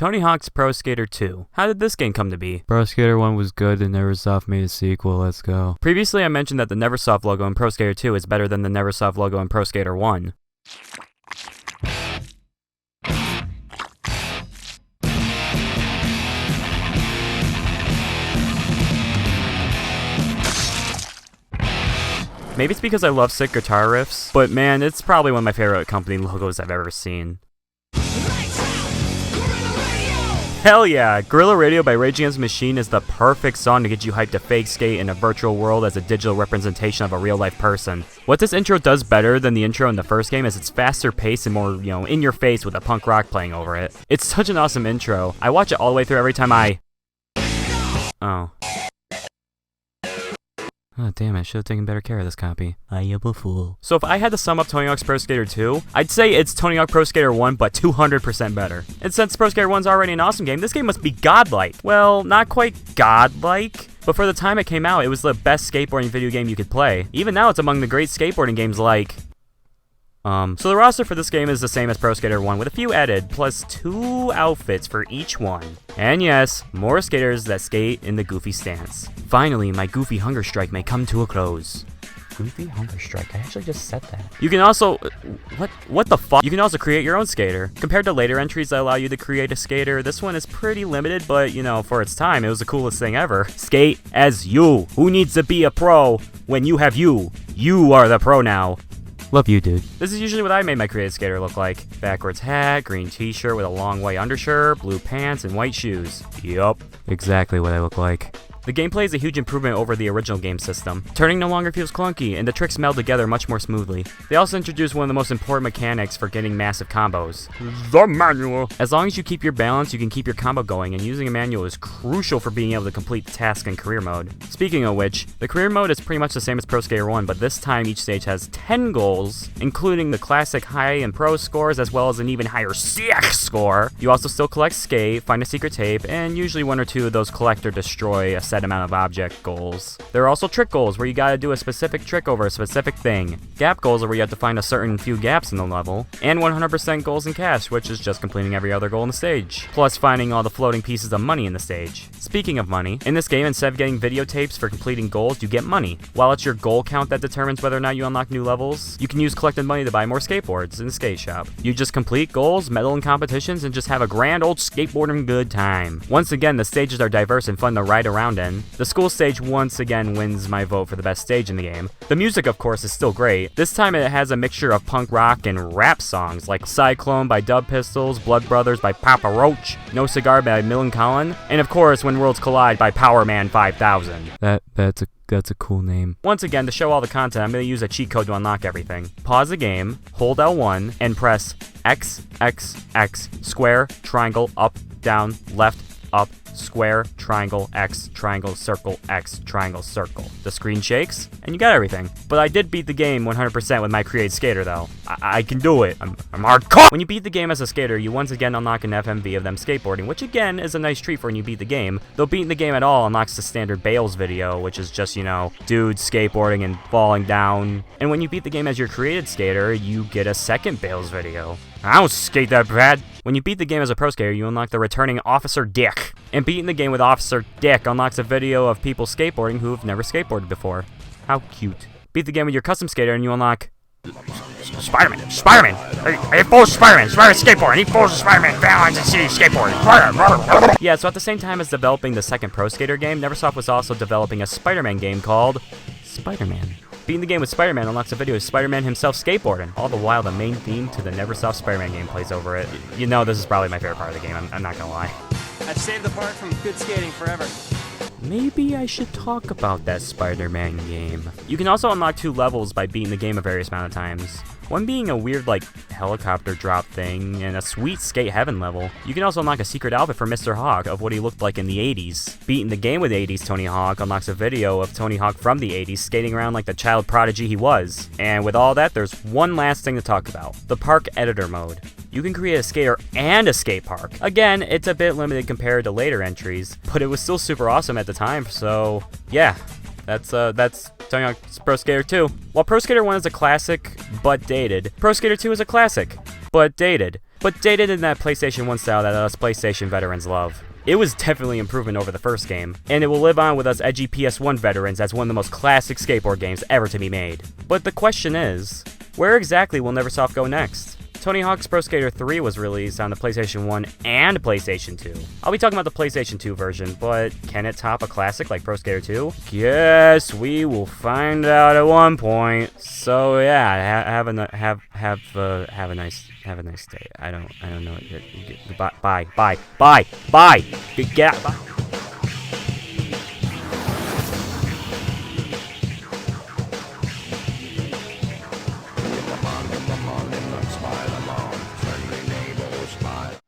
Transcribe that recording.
Tony Hawk's Pro Skater 2. How did this game come to be? Pro Skater 1 was good and Neversoft made a sequel, let's go. Previously I mentioned that the Neversoft logo in Pro Skater 2 is better than the Neversoft logo in Pro Skater 1. Maybe it's because I love sick guitar riffs, but man, it's probably one of my favorite company logos I've ever seen. Hell yeah! Guerrilla Radio by Rage Against the Machine is the perfect song to get you hyped to fake skate in a virtual world as a digital representation of a real-life person. What this intro does better than the intro in the first game is it's faster paced and more, in your face with a punk rock playing over it. It's such an awesome intro. I watch it all the way through every time Oh damn, I should have taken better care of this copy. I am a fool. So if I had to sum up Tony Hawk's Pro Skater 2, I'd say it's Tony Hawk Pro Skater 1, but 200% better. And since Pro Skater 1's already an awesome game, this game must be godlike. Well, not quite godlike, but for the time it came out, it was the best skateboarding video game you could play. Even now, it's among the great skateboarding games like... So the roster for this game is the same as Pro Skater 1 with a few added, plus 2 outfits for each one. And yes, more skaters that skate in the goofy stance. Finally, my goofy hunger strike may come to a close. Goofy hunger strike, I actually just said that. You can also, what the fuck? You can also create your own skater. Compared to later entries that allow you to create a skater, this one is pretty limited, but for its time, it was the coolest thing ever. Skate as you. Who needs to be a pro when you have you? You are the pro now. Love you, dude. This is usually what I made my created skater look like. Backwards hat, green t-shirt with a long white undershirt, blue pants, and white shoes. Yup. Exactly what I look like. The gameplay is a huge improvement over the original game system. Turning no longer feels clunky, and the tricks meld together much more smoothly. They also introduced one of the most important mechanics for getting massive combos. The manual! As long as you keep your balance, you can keep your combo going, and using a manual is crucial for being able to complete the task in career mode. Speaking of which, the career mode is pretty much the same as Pro Skater 1, but this time each stage has 10 goals, including the classic high and pro scores, as well as an even higher sick score. You also still collect skate, find a secret tape, and usually one or two of those collect or destroy a set amount of object goals. There are also trick goals where you gotta do a specific trick over a specific thing. Gap goals are where you have to find a certain few gaps in the level. And 100% goals in cash, which is just completing every other goal in the stage. Plus finding all the floating pieces of money in the stage. Speaking of money, in this game instead of getting videotapes for completing goals, you get money. While it's your goal count that determines whether or not you unlock new levels, you can use collected money to buy more skateboards in the skate shop. You just complete goals, medal in competitions, and just have a grand old skateboarding good time. Once again, the stages are diverse and fun to ride around in. The school stage once again wins my vote for the best stage in the game. The music, of course, is still great. This time it has a mixture of punk rock and rap songs like Cyclone by Dub Pistols, Blood Brothers by Papa Roach, No Cigar by Millencolin, and of course When Worlds Collide by Power Man 5000. That's a cool name. Once again, to show all the content, I'm going to use a cheat code to unlock everything. Pause the game, hold L1, and press X, X, X, square, triangle, up, down, left, up, square, triangle, X, triangle, circle, X, triangle, circle. The screen shakes, and you got everything. But I did beat the game 100% with my created skater, though. I can do it. I'm hardcore! When you beat the game as a skater, you once again unlock an FMV of them skateboarding, which again is a nice treat for when you beat the game. Though beating the game at all unlocks the standard Bales video, which is just, dudes skateboarding and falling down. And when you beat the game as your created skater, you get a second Bales video. I don't skate that bad. When you beat the game as a pro skater, you unlock the returning Officer Dick. And beating the game with Officer Dick unlocks a video of people skateboarding who have never skateboarded before. How cute. Beat the game with your custom skater and you unlock... Spider-Man! I need full Spider-Man! Spider-Man skateboard! I need full Spider-Man! Valentine's and City skateboard! Yeah, so at the same time as developing the second Pro Skater game, Neversoft was also developing a Spider-Man game called... Spider-Man. Beating the game with Spider-Man unlocks a video of Spider-Man himself skateboarding. All the while, the main theme to the Neversoft Spider-Man game plays over it. This is probably my favorite part of the game, I'm not gonna lie. I've saved the part from good skating forever. Maybe I should talk about that Spider-Man game. You can also unlock 2 levels by beating the game a various amount of times. One being a weird, helicopter drop thing, and a sweet Skate Heaven level. You can also unlock a secret outfit for Mr. Hawk of what he looked like in the 80s. Beating the game with 80s Tony Hawk unlocks a video of Tony Hawk from the 80s skating around like the child prodigy he was. And with all that, there's one last thing to talk about. The Park Editor mode. You can create a skater and a skate park. Again, it's a bit limited compared to later entries, but it was still super awesome at the time, so yeah. That's Tony Hawk's Pro Skater 2. While Pro Skater 1 is a classic, but dated, Pro Skater 2 is a classic, but dated. but dated in that PlayStation 1 style that us PlayStation veterans love. It was definitely an improvement over the first game, and it will live on with us edgy PS1 veterans as one of the most classic skateboard games ever to be made. But the question is, where exactly will Neversoft go next? Tony Hawk's Pro Skater 3 was released on the PlayStation 1 and PlayStation 2. I'll be talking about the PlayStation 2 version, but can it top a classic like Pro Skater 2? Guess we will find out at one point. So yeah, have a nice day. I don't know. Bye. Get out. Bye.